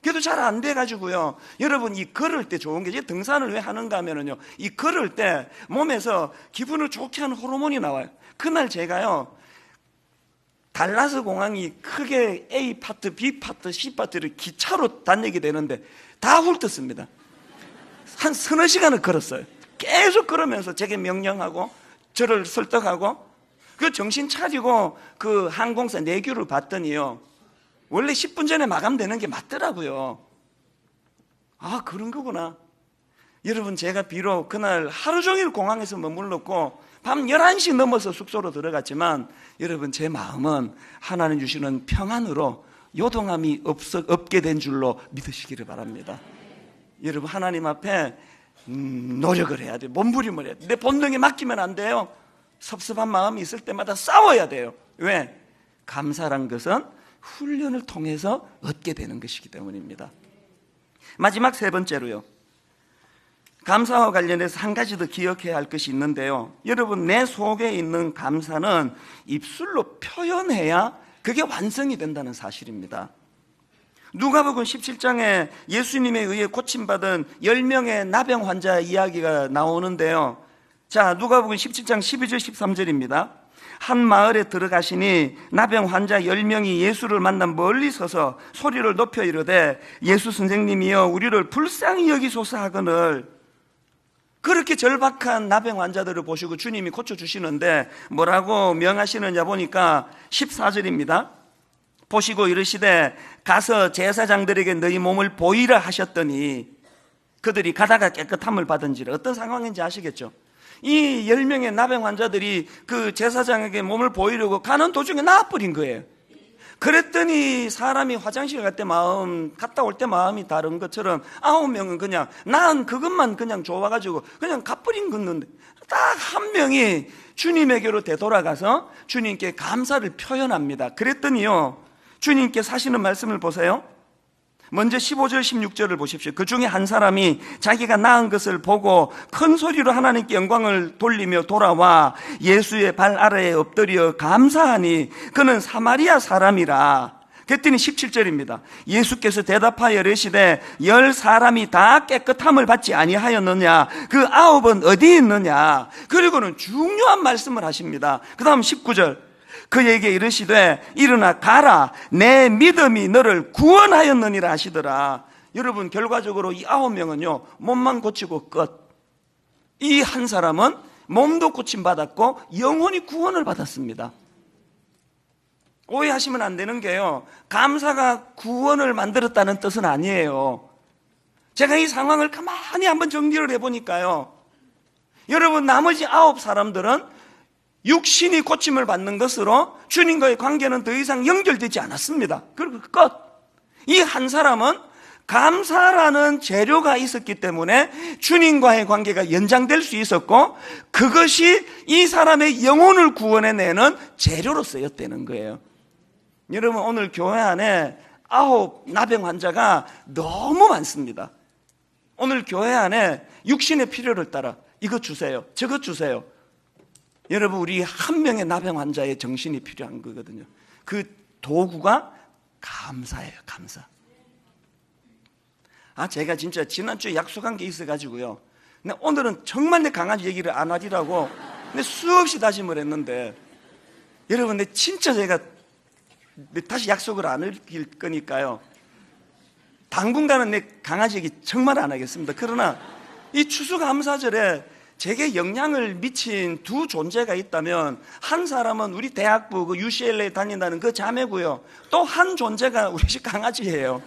그래도 잘 안 돼가지고요, 여러분, 이 걸을 때 좋은 게, 이제 등산을 왜 하는가 하면요, 이 걸을 때 몸에서 기분을 좋게 하는 호르몬이 나와요. 그날 제가요, 달라스 공항이 크게 A 파트, B 파트, C 파트를 기차로 다니게 되는데 다 훑었습니다. 한 서너 시간을 걸었어요. 계속 걸으면서 제게 명령하고 저를 설득하고, 그 정신 차리고 그 항공사 내규를 봤더니요, 원래 10분 전에 마감되는 게 맞더라고요. 그런 거구나. 여러분, 제가 비록 그날 하루 종일 공항에서 머물렀고 밤 11시 넘어서 숙소로 들어갔지만, 여러분, 제 마음은 하나님 주시는 평안으로 요동함이 없게 된 줄로 믿으시기를 바랍니다. 여러분, 하나님 앞에 노력을 해야 돼요. 몸부림을 해야 돼요. 내 본능에 맡기면 안 돼요. 섭섭한 마음이 있을 때마다 싸워야 돼요. 왜? 감사란 것은 훈련을 통해서 얻게 되는 것이기 때문입니다. 마지막 세 번째로요, 감사와 관련해서 한 가지 더 기억해야 할 것이 있는데요, 여러분, 내 속에 있는 감사는 입술로 표현해야 그게 완성이 된다는 사실입니다. 누가복음 17장에 예수님에 의해 고침받은 10명의 나병 환자 이야기가 나오는데요, 자, 누가복음 17장 12절 13절입니다. 한 마을에 들어가시니 나병 환자 10명이 예수를 만나 멀리 서서 소리를 높여 이르되, 예수 선생님이여, 우리를 불쌍히 여기소서 하거늘. 그렇게 절박한 나병 환자들을 보시고 주님이 고쳐주시는데 뭐라고 명하시느냐 보니까 14절입니다. 보시고 이르시되, 가서 제사장들에게 너희 몸을 보이라 하셨더니, 그들이 가다가 깨끗함을 받은지라. 어떤 상황인지 아시겠죠? 이 10명의 나병 환자들이 그 제사장에게 몸을 보이려고 가는 도중에 나아버린 거예요. 그랬더니 사람이 화장실 갈 때 갔다 올 때 마음이 다른 것처럼 9명은 그냥 난 그것만 그냥 좋아가지고 그냥 가버린 건데, 딱 한 명이 주님에게로 되돌아가서 주님께 감사를 표현합니다. 그랬더니요, 주님께 사시는 말씀을 보세요. 먼저 15절 16절을 보십시오. 그 중에 한 사람이 자기가 낳은 것을 보고 큰 소리로 하나님께 영광을 돌리며 돌아와 예수의 발 아래에 엎드려 감사하니 그는 사마리아 사람이라. 그랬더니 17절입니다. 예수께서 대답하여 이르시되 10사람이 다 깨끗함을 받지 아니하였느냐? 그 9은 어디 있느냐? 그리고는 중요한 말씀을 하십니다. 그 다음 19절. 그에게 이르시되 일어나 가라, 내 믿음이 너를 구원하였느니라 하시더라. 여러분, 결과적으로 이 9명은요 몸만 고치고 끝. 이 한 사람은 몸도 고침받았고 영혼이 구원을 받았습니다. 오해하시면 안 되는 게요, 감사가 구원을 만들었다는 뜻은 아니에요. 제가 이 상황을 가만히 한번 정리를 해보니까요, 여러분, 나머지 9사람들은 육신이 고침을 받는 것으로 주님과의 관계는 더 이상 연결되지 않았습니다. 그리고 끝. 이 한 사람은 감사라는 재료가 있었기 때문에 주님과의 관계가 연장될 수 있었고, 그것이 이 사람의 영혼을 구원해내는 재료로 쓰였다는 거예요. 여러분, 오늘 교회 안에 9 나병 환자가 너무 많습니다. 오늘 교회 안에 육신의 필요를 따라 이것 주세요, 저것 주세요. 여러분, 우리 한 명의 나병 환자의 정신이 필요한 거거든요. 그 도구가 감사예요. 감사. 제가 진짜 지난주에 약속한 게 있어가지고요, 근데 오늘은 정말 내 강아지 얘기를 안 하리라고 수없이 다짐을 했는데, 여러분, 진짜 제가 다시 약속을 안 어길 거니까요, 당분간은 내 강아지 얘기 정말 안 하겠습니다. 그러나 이 추수감사절에 제게 영향을 미친 두 존재가 있다면, 한 사람은 우리 대학부 그 UCLA에 다닌다는 그 자매고요, 또 한 존재가 우리 집 강아지예요.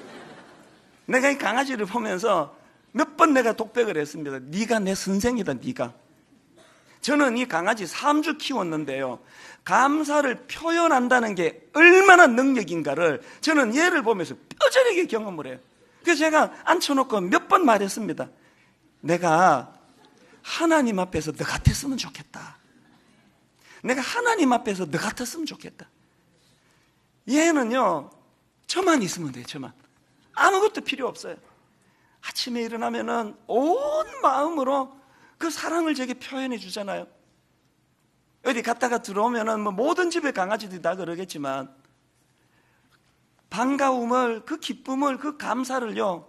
내가 이 강아지를 보면서 몇 번 내가 독백을 했습니다. 네가 내 선생이다, 네가. 저는 이 강아지 3주 키웠는데요, 감사를 표현한다는 게 얼마나 능력인가를 저는 얘를 보면서 뼈저리게 경험을 해요. 그래서 제가 앉혀놓고 몇 번 말했습니다. 내가 하나님 앞에서 너 같았으면 좋겠다. 내가 하나님 앞에서 너 같았으면 좋겠다. 얘는요, 저만 있으면 돼요. 저만. 아무것도 필요 없어요. 아침에 일어나면은 온 마음으로 그 사랑을 제게 표현해 주잖아요. 어디 갔다가 들어오면은 모든 집의 강아지들이 다 그러겠지만, 반가움을, 그 기쁨을, 그 감사를요,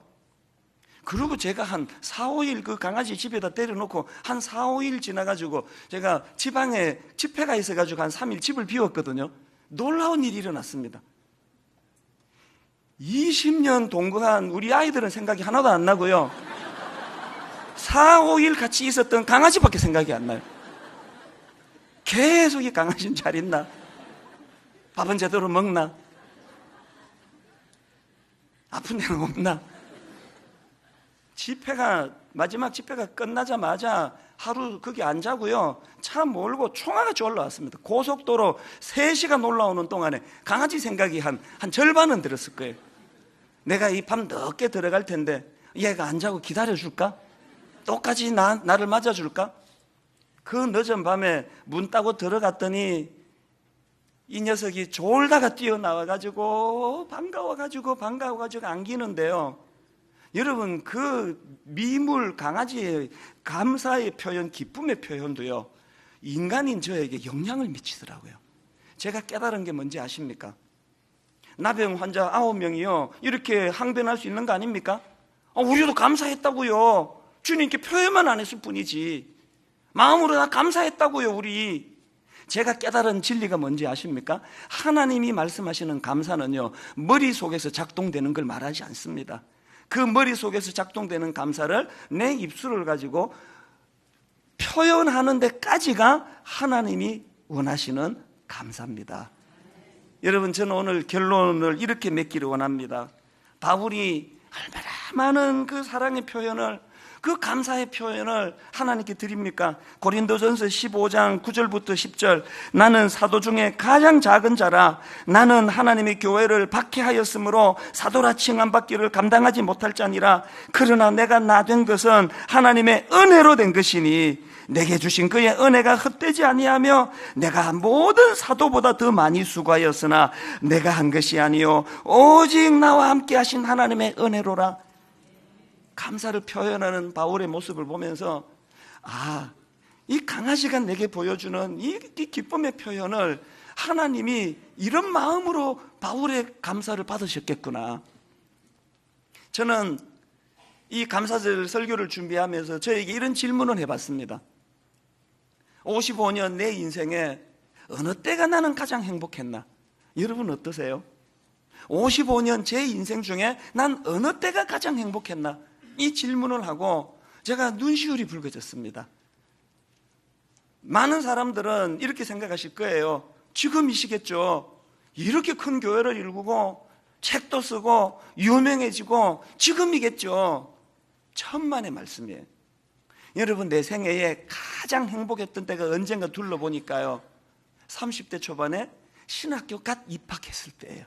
그리고 제가 한 4, 5일 그 강아지 집에다 때려놓고 한 4, 5일 지나가지고 제가 지방에 집회가 있어가지고 한 3일 집을 비웠거든요. 놀라운 일이 일어났습니다. 20년 동거한 우리 아이들은 생각이 하나도 안 나고요, 4, 5일 같이 있었던 강아지밖에 생각이 안 나요. 계속 이 강아지는 잘 있나? 밥은 제대로 먹나? 아픈 데는 없나? 마지막 집회가 끝나자마자 하루 거기 안 자고요, 차 몰고 총알같이 올라왔습니다. 고속도로 3시간 올라오는 동안에 강아지 생각이 한 절반은 들었을 거예요. 내가 이 밤 늦게 들어갈 텐데 얘가 안 자고 기다려줄까? 똑같이 나를 맞아줄까? 그 늦은 밤에 문 따고 들어갔더니 이 녀석이 졸다가 뛰어나와가지고 반가워가지고 안기는데요, 여러분, 그 미물 강아지의 감사의 표현, 기쁨의 표현도요, 인간인 저에게 영향을 미치더라고요. 제가 깨달은 게 뭔지 아십니까? 나병 환자 9명이요 이렇게 항변할 수 있는 거 아닙니까? 우리도 감사했다고요. 주님께 표현만 안 했을 뿐이지 마음으로 다 감사했다고요. 우리. 제가 깨달은 진리가 뭔지 아십니까? 하나님이 말씀하시는 감사는요, 머릿속에서 작동되는 걸 말하지 않습니다. 그 머릿속에서 작동되는 감사를 내 입술을 가지고 표현하는 데까지가 하나님이 원하시는 감사입니다. 여러분, 저는 오늘 결론을 이렇게 맺기를 원합니다. 바울이 얼마나 많은 그 사랑의 표현을 그 감사의 표현을 하나님께 드립니까? 고린도전서 15장 9절부터 10절, 나는 사도 중에 가장 작은 자라. 나는 하나님의 교회를 박해하였으므로 사도라 칭함받기를 감당하지 못할 자니라. 그러나 내가 나 된 것은 하나님의 은혜로 된 것이니 내게 주신 그의 은혜가 헛되지 아니하며 내가 모든 사도보다 더 많이 수고하였으나 내가 한 것이 아니요 오직 나와 함께 하신 하나님의 은혜로라. 감사를 표현하는 바울의 모습을 보면서 이 강아지가 내게 보여주는 이 기쁨의 표현을 하나님이 이런 마음으로 바울의 감사를 받으셨겠구나. 저는 이 감사절 설교를 준비하면서 저에게 이런 질문을 해봤습니다. 55년 내 인생에 어느 때가 나는 가장 행복했나? 여러분 어떠세요? 55년 제 인생 중에 난 어느 때가 가장 행복했나? 이 질문을 하고 제가 눈시울이 붉어졌습니다. 많은 사람들은 이렇게 생각하실 거예요. 지금이시겠죠. 이렇게 큰 교회를 이루고 책도 쓰고 유명해지고 지금이겠죠. 천만의 말씀이에요. 여러분, 내 생애에 가장 행복했던 때가 언젠가 둘러보니까요, 30대 초반에 신학교 갓 입학했을 때예요.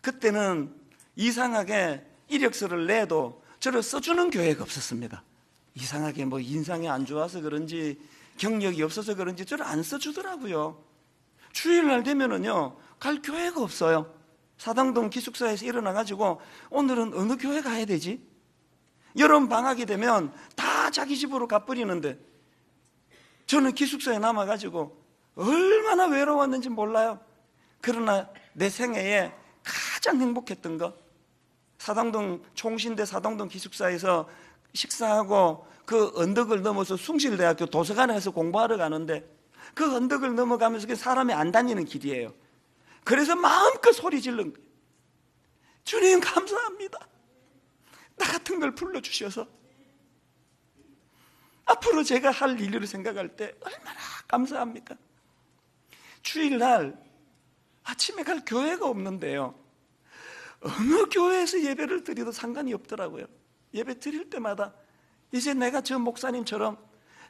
그때는 이상하게 이력서를 내도 저를 써주는 교회가 없었습니다. 이상하게 인상이 안 좋아서 그런지 경력이 없어서 그런지 저를 안 써주더라고요. 주일날 되면은요 갈 교회가 없어요. 사당동 기숙사에서 일어나가지고 오늘은 어느 교회 가야 되지? 여름 방학이 되면 다 자기 집으로 가버리는데 저는 기숙사에 남아가지고 얼마나 외로웠는지 몰라요. 그러나 내 생애에 가장 행복했던 거, 사당동 총신대 사당동 기숙사에서 식사하고 그 언덕을 넘어서 숭실대학교 도서관에서 공부하러 가는데 그 언덕을 넘어가면서 사람이 안 다니는 길이에요. 그래서 마음껏 소리 지른 거예요. 주님 감사합니다. 나 같은 걸 불러주셔서 앞으로 제가 할 일을 생각할 때 얼마나 감사합니까? 주일날 아침에 갈 교회가 없는데요, 어느 교회에서 예배를 드려도 상관이 없더라고요. 예배 드릴 때마다 이제 내가 저 목사님처럼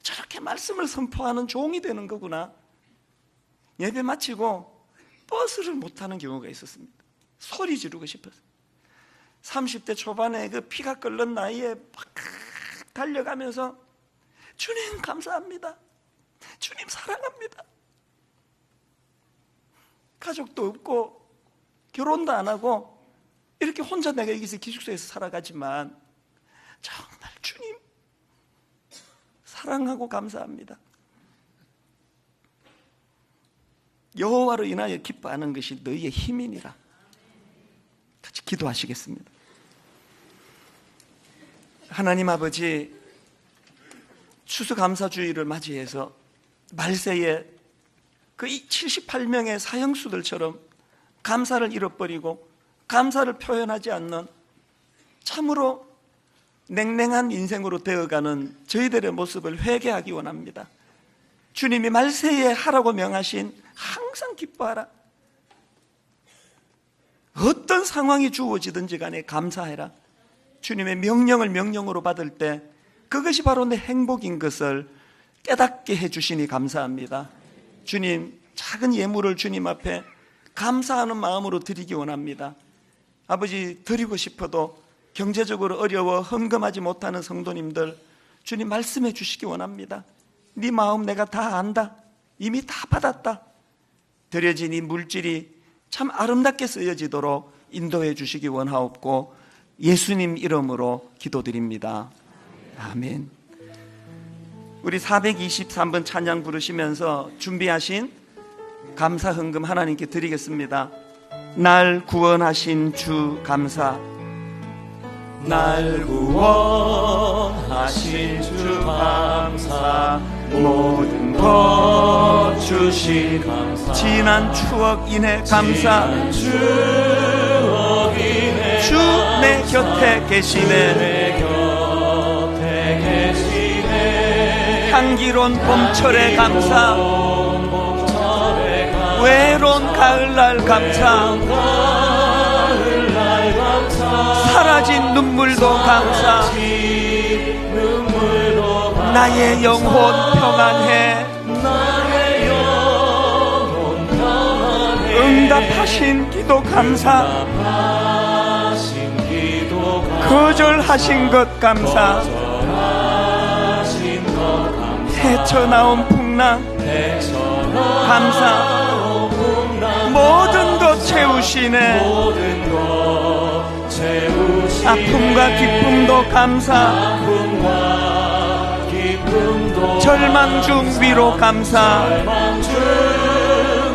저렇게 말씀을 선포하는 종이 되는 거구나. 예배 마치고 버스를 못 타는 경우가 있었습니다. 소리 지르고 싶어서. 30대 초반에 그 피가 끓는 나이에 막 달려가면서 주님 감사합니다. 주님 사랑합니다. 가족도 없고 결혼도 안 하고 이렇게 혼자 내가 여기서 기숙사에서 살아가지만 정말 주님 사랑하고 감사합니다. 여호와로 인하여 기뻐하는 것이 너희의 힘이니라. 같이 기도하시겠습니다. 하나님 아버지, 추수감사주의를 맞이해서 말세에 그 78명의 사형수들처럼 감사를 잃어버리고 감사를 표현하지 않는 참으로 냉랭한 인생으로 되어가는 저희들의 모습을 회개하기 원합니다. 주님이 말세에 하라고 명하신 항상 기뻐하라, 어떤 상황이 주어지든지 간에 감사해라, 주님의 명령을 명령으로 받을 때 그것이 바로 내 행복인 것을 깨닫게 해주시니 감사합니다. 주님, 작은 예물을 주님 앞에 감사하는 마음으로 드리기 원합니다. 아버지, 드리고 싶어도 경제적으로 어려워 헌금하지 못하는 성도님들, 주님 말씀해 주시기 원합니다. 네 마음 내가 다 안다. 이미 다 받았다. 드려진 이 물질이 참 아름답게 쓰여지도록 인도해 주시기 원하옵고 예수님 이름으로 기도드립니다. 아멘. 우리 423번 찬양 부르시면서 준비하신 감사 헌금 하나님께 드리겠습니다. 날 구원하신 주 감사. 날 구원하신 주 감사, 모든 것 주신 감사, 지난 추억 인해 감사, 추억 인해 주 내 곁에 계시네, 내 곁에 계시네, 향기로운 봄철의 감사, 외로운 가을날 감사, 사라진 눈물도 감사, 나의 영혼 평안해. 나의 영혼 평안해. 응답하신 기도 감사. 응답하신 기도 감사. 거절하신 것 감사. 거절하신 것 감사. 헤쳐나온 풍랑 감사. 모든 것 채우시네. 모든 것 채우시네. 아픔과 기쁨도 감사. 아픔과 기쁨도 절망 중 위로 감사. 절망 중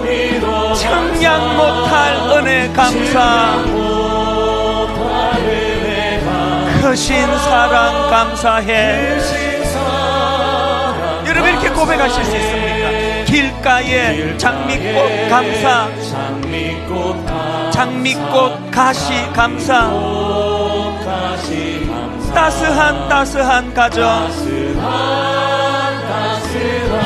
위로 청량 못할 은혜 감사. 못할 은혜 감사. 크신 사랑 감사해. 크신 사랑 여러분 이렇게 고백하실 수 있습니까? 길가에 장미꽃 감사. 장미꽃 감사. 장미꽃 가시 감사. 가시 감사. 따스한 가정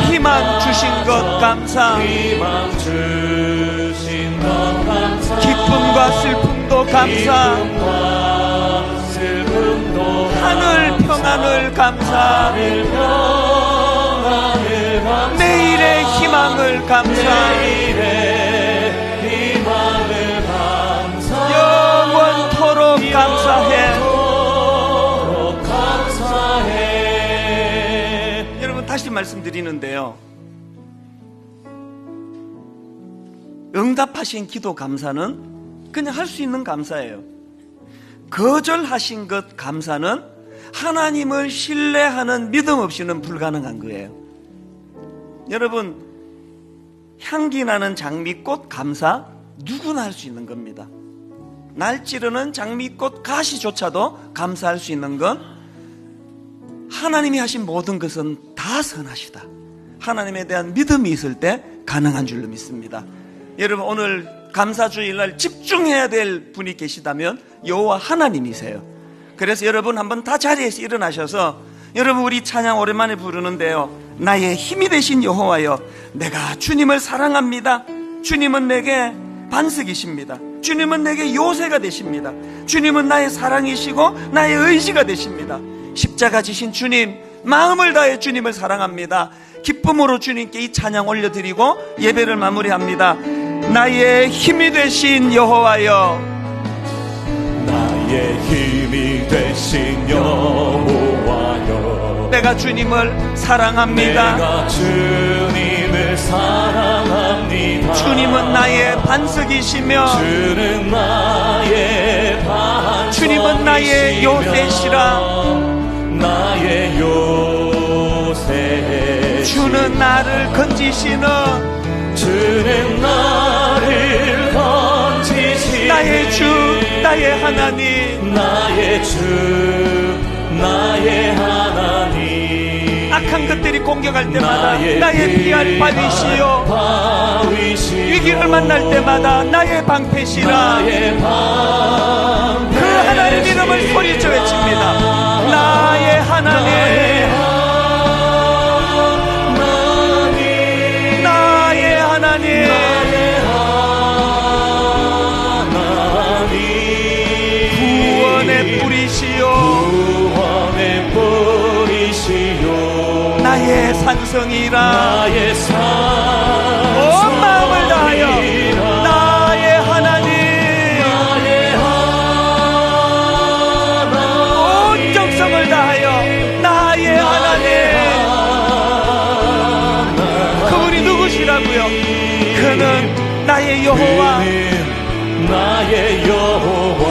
희망 주신 것 감사. 희망 주신 것 감사. 기쁨과 슬픔도 감사. 기쁨과 슬픔도 하늘 평안을 감사. 평안을 감사. 내일의 희망을 감사. 내일의 희망을 감사. 영원토록 감사해. 여러분 다시 말씀드리는데요, 응답하신 기도 감사는 그냥 할 수 있는 감사예요. 거절하신 것 감사는 하나님을 신뢰하는 믿음 없이는 불가능한 거예요. 여러분, 향기 나는 장미꽃 감사 누구나 할 수 있는 겁니다. 날 찌르는 장미꽃 가시조차도 감사할 수 있는 건 하나님이 하신 모든 것은 다 선하시다. 하나님에 대한 믿음이 있을 때 가능한 줄로 믿습니다. 여러분 오늘 감사주일날 집중해야 될 분이 계시다면 여호와 하나님이세요. 그래서 여러분 한번 다 자리에서 일어나셔서 여러분 우리 찬양 오랜만에 부르는데요, 나의 힘이 되신 여호와여, 내가 주님을 사랑합니다. 주님은 내게 반석이십니다. 주님은 내게 요새가 되십니다. 주님은 나의 사랑이시고 나의 의지가 되십니다. 십자가 지신 주님, 마음을 다해 주님을 사랑합니다. 기쁨으로 주님께 이 찬양 올려드리고 예배를 마무리합니다. 나의 힘이 되신 여호와여, 나의 힘이 되신 여호와여, 내가 주님을 사랑합니다. 내가 주님을 사랑합니다. 주님은 나의 반석이시며 주는 나의 반석이시며 주님은 나의 요새시라. 나의 요새. 주는 나를 건지시는 주는 나를 건지시니 나의 주, 나의 하나님. 나의 주, 나의 하나님. 악한 것들이 공격할 때마다 나의 나의 피할 바위시요, 위기를 만날 때마다 나의 방패시라. 나의 방패시라. 그 하나님 이름을 소리쳐 외칩니다. 나의 하나님, 나의 하나님. 구원의 뿌리시요, 구원의 뿌리시요, 나의 산성이라. 나의 온 마음을 다하여 나의 하나님, 나의 하나님, 온 정성을 다하여 나의 하나님. 그분이 누구시라고요? 그는 나의 여호와, 나의 여호와,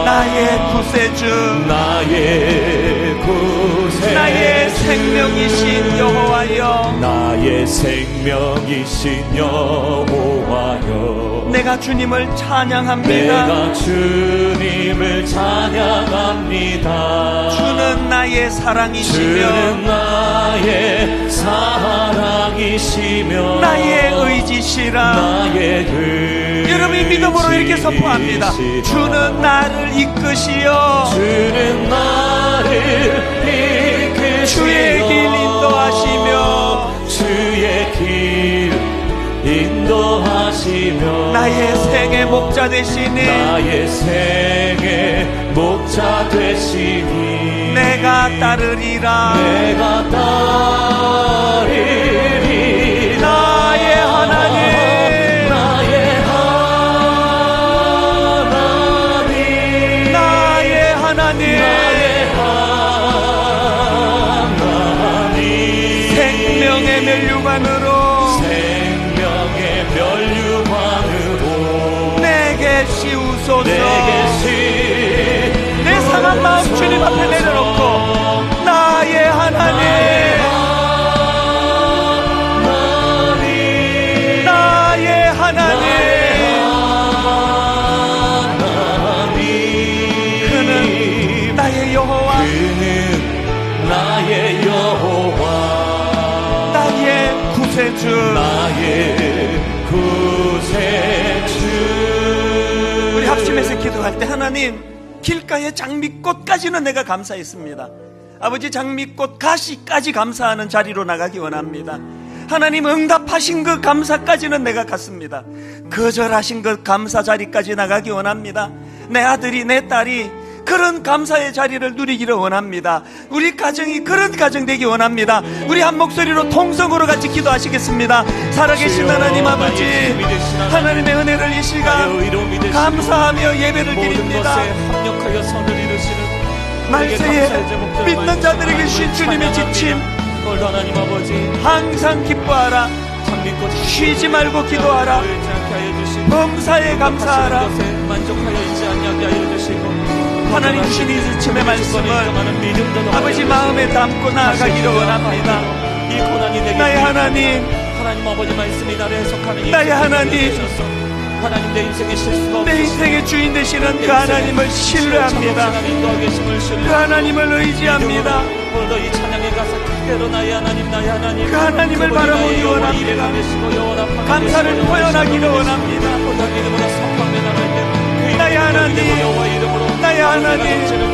나의 구세주, 나의 구세주, 나의 생명이신 여호와여, 나의 생명이신 여호와여, 내가 주님을 찬양합니다. 내가 주님을 찬양합니다. 주는 나의 사랑이시며 주는 나의 사랑이시며 나의 의지시라. 나의 여러분이 믿음으로 이렇게 선포합니다. 주는 나를 이끄시어 주는 나를 이끄시며 주의 길 인도하시며 주의 길 인도하시며 나의 생의 목자 되시니 나의 생의 목자 되시니 내가 내가 따르리라. 내가 따르리라. 나의 하나님, 나의 하나님, 나의 하나님, 생명의 멸류관으로 내게 씌우소서. 내 상한 마음 주님 앞에 내려놓고 나의 하나님, 나의 하나님, 그는 나의 여호와, 나의 여호와, 나의 구세주, 나의 구세주. 우리 합심해서 기도할 때 하나님, 길가의 장미꽃까지는 내가 감사했습니다. 아버지, 장미꽃 가시까지 감사하는 자리로 나가기 원합니다. 하나님, 응답하신 그 감사까지는 내가 갔습니다. 거절하신 그 감사 자리까지 나가기 원합니다. 내 아들이, 내 딸이 그런 감사의 자리를 누리기를 원합니다. 우리 가정이 그런 가정 되기 원합니다. 우리 한 목소리로 통성으로 같이 기도하시겠습니다. 살아계신 하나님 아버지, 하나님의 은혜를 이 시간 감사하며 예배를 드립니다. 합력하여 선을 이루시는 말세에 믿는 자들에게 주신 주님의 지침, 하나님 아버지, 항상 기뻐하라, 쉬지 말고 기도하라, 범사에 감사하라. 만족하여 있지 않게 하여 주시고, 하나님 주신 이 지침의 말씀을 아버지 마음에 담고 나아가기를 원합니다. 이 고난이 내게 나의 하나님, 하나님 아버지 말씀이 나를 해석하는 나의 하나님, 하나님 내 인생의 실수가 내 인생의 주인 되시는 그 하나님을 신뢰합니다. 그 하나님을 의지합니다. 오늘도 이 찬양의 가사 그대로 나의 하나님, 나의 하나님, 그 하나님을 바라보기 원합니다. 감사를 표현하기를 원합니다. 나의 하나님, 나의 하나님,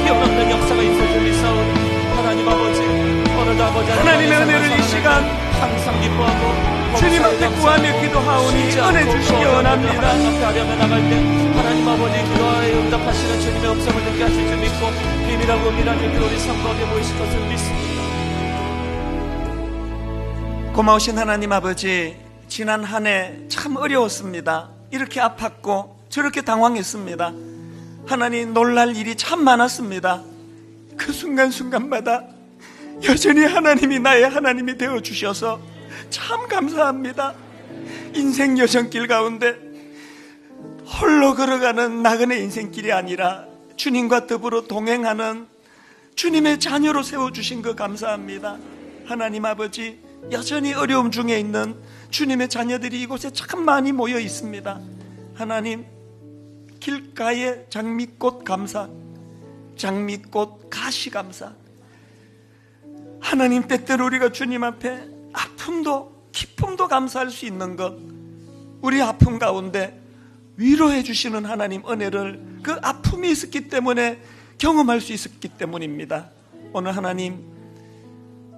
피어나는 역사가 있어주리사오니 하나님 아버지, 오늘도 아버지 하나님의 은혜를 이 시간 항상 기뻐하고 주님 앞에 구하며 기도하오니 은혜 주시기 원합니다. 하나님 앞에 나갈 때 하나님 아버지 기도하여 응답하시는 주님의 음성을 듣게 하실 줄 믿고 비밀하고 은밀한 여기로 우리 성도하게 보이실 것을 믿습니다. 고마우신 하나님 아버지, 지난 한 해 참 어려웠습니다. 이렇게 아팠고 저렇게 당황했습니다. 하나님, 놀랄 일이 참 많았습니다. 그 순간순간마다 여전히 하나님이 나의 하나님이 되어주셔서 참 감사합니다. 인생 여정길 가운데 홀로 걸어가는 나그네 인생길이 아니라 주님과 더불어 동행하는 주님의 자녀로 세워주신 거 감사합니다. 하나님 아버지, 여전히 어려움 중에 있는 주님의 자녀들이 이곳에 참 많이 모여 있습니다. 하나님, 길가의 장미꽃 감사, 장미꽃 가시 감사. 하나님, 때때로 우리가 주님 앞에 아픔도 기쁨도 감사할 수 있는 것, 우리 아픔 가운데 위로해 주시는 하나님 은혜를 그 아픔이 있었기 때문에 경험할 수 있었기 때문입니다. 오늘 하나님,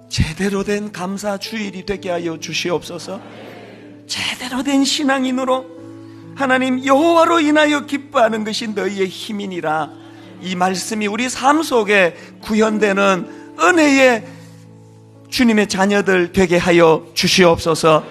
제대로 된 감사 주일이 되게 하여 주시옵소서. 제대로 된 신앙인으로 하나님, 여호와로 인하여 기뻐하는 것이 너희의 힘이니라. 이 말씀이 우리 삶 속에 구현되는 은혜의 주님의 자녀들 되게 하여 주시옵소서.